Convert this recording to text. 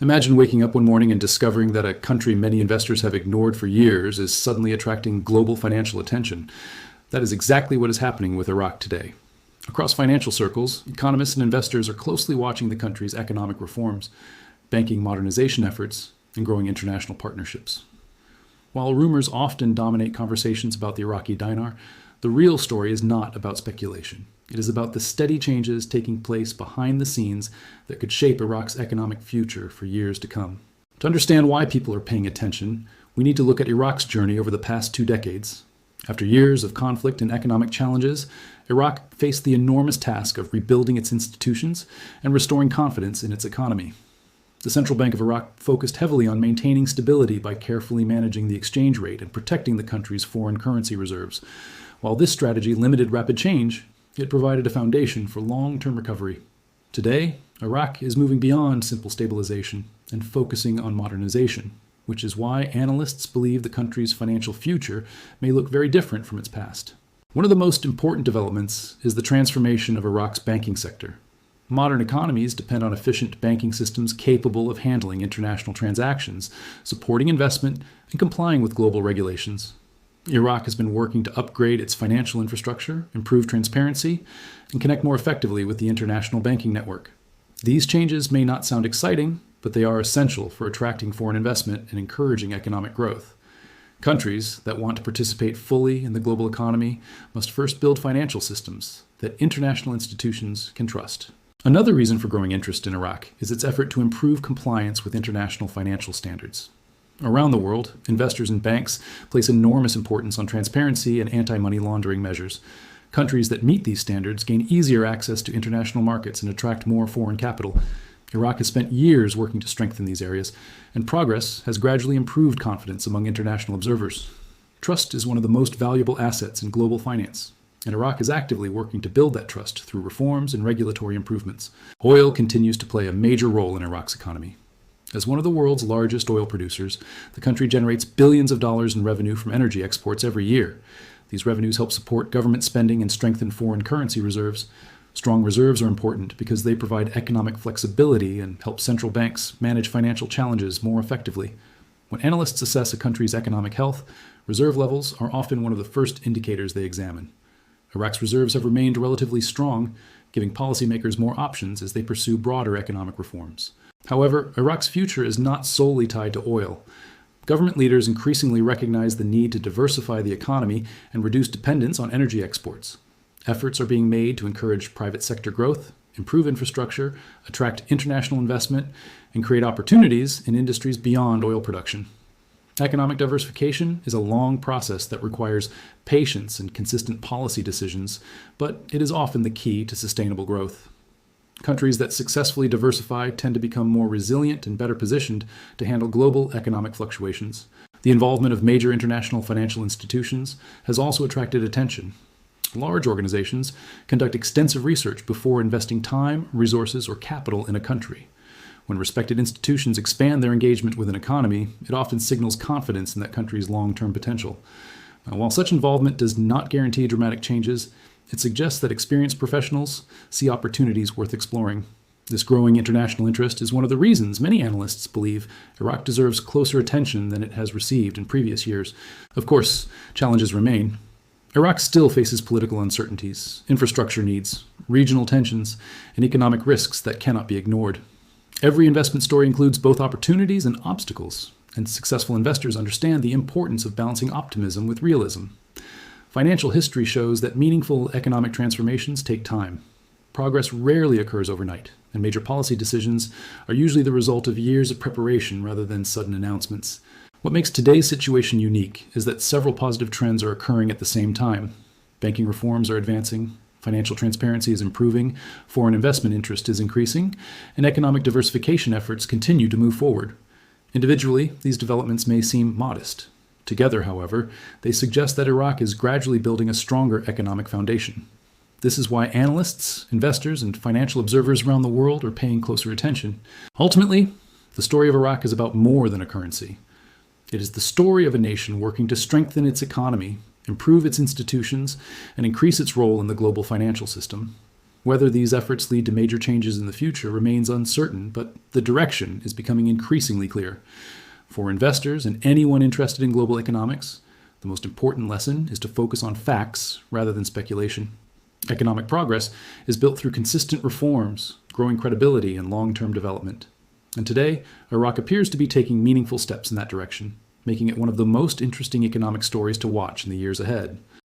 Imagine waking up one morning and discovering that a country many investors have ignored for years is suddenly attracting global financial attention. That is exactly what is happening with Iraq today. Across financial circles, economists and investors are closely watching the country's economic reforms, banking modernization efforts, and growing international partnerships. While rumors often dominate conversations about the Iraqi Dinar, the real story is not about speculation. It is about the steady changes taking place behind the scenes that could shape Iraq's economic future for years to come. To understand why people are paying attention, we need to look at Iraq's journey over the past 2 decades. After years of conflict and economic challenges, Iraq faced the enormous task of rebuilding its institutions and restoring confidence in its economy. The Central Bank of Iraq focused heavily on maintaining stability by carefully managing the exchange rate and protecting the country's foreign currency reserves. While this strategy limited rapid change, it provided a foundation for long-term recovery. Today, Iraq is moving beyond simple stabilization and focusing on modernization, which is why analysts believe the country's financial future may look very different from its past. One of the most important developments is the transformation of Iraq's banking sector. Modern economies depend on efficient banking systems capable of handling international transactions, supporting investment, and complying with global regulations. Iraq has been working to upgrade its financial infrastructure, improve transparency, and connect more effectively with the international banking network. These changes may not sound exciting, but they are essential for attracting foreign investment and encouraging economic growth. Countries that want to participate fully in the global economy must first build financial systems that international institutions can trust. Another reason for growing interest in Iraq is its effort to improve compliance with international financial standards. Around the world, investors and banks place enormous importance on transparency and anti-money laundering measures. Countries that meet these standards gain easier access to international markets and attract more foreign capital. Iraq has spent years working to strengthen these areas, and progress has gradually improved confidence among international observers. Trust is one of the most valuable assets in global finance, and Iraq is actively working to build that trust through reforms and regulatory improvements. Oil continues to play a major role in Iraq's economy. As one of the world's largest oil producers, the country generates billions of dollars in revenue from energy exports every year. These revenues help support government spending and strengthen foreign currency reserves. Strong reserves are important because they provide economic flexibility and help central banks manage financial challenges more effectively. When analysts assess a country's economic health, reserve levels are often one of the first indicators they examine. Iraq's reserves have remained relatively strong, giving policymakers more options as they pursue broader economic reforms. However, Iraq's future is not solely tied to oil. Government leaders increasingly recognize the need to diversify the economy and reduce dependence on energy exports. Efforts are being made to encourage private sector growth, improve infrastructure, attract international investment, and create opportunities in industries beyond oil production. Economic diversification is a long process that requires patience and consistent policy decisions, but it is often the key to sustainable growth. Countries that successfully diversify tend to become more resilient and better positioned to handle global economic fluctuations. The involvement of major international financial institutions has also attracted attention. Large organizations conduct extensive research before investing time, resources, or capital in a country. When respected institutions expand their engagement with an economy, it often signals confidence in that country's long-term potential. While such involvement does not guarantee dramatic changes, it suggests that experienced professionals see opportunities worth exploring. This growing international interest is one of the reasons many analysts believe Iraq deserves closer attention than it has received in previous years. Of course, challenges remain. Iraq still faces political uncertainties, infrastructure needs, regional tensions, and economic risks that cannot be ignored. Every investment story includes both opportunities and obstacles, and successful investors understand the importance of balancing optimism with realism. Financial history shows that meaningful economic transformations take time. Progress rarely occurs overnight, and major policy decisions are usually the result of years of preparation rather than sudden announcements. What makes today's situation unique is that several positive trends are occurring at the same time. Banking reforms are advancing, financial transparency is improving, foreign investment interest is increasing, and economic diversification efforts continue to move forward. Individually, these developments may seem modest. Together, however, they suggest that Iraq is gradually building a stronger economic foundation. This is why analysts, investors, and financial observers around the world are paying closer attention. Ultimately, the story of Iraq is about more than a currency. It is the story of a nation working to strengthen its economy, improve its institutions, and increase its role in the global financial system. Whether these efforts lead to major changes in the future remains uncertain, but the direction is becoming increasingly clear. For investors and anyone interested in global economics, the most important lesson is to focus on facts rather than speculation. Economic progress is built through consistent reforms, growing credibility, and long-term development. And today, Iraq appears to be taking meaningful steps in that direction, making it one of the most interesting economic stories to watch in the years ahead.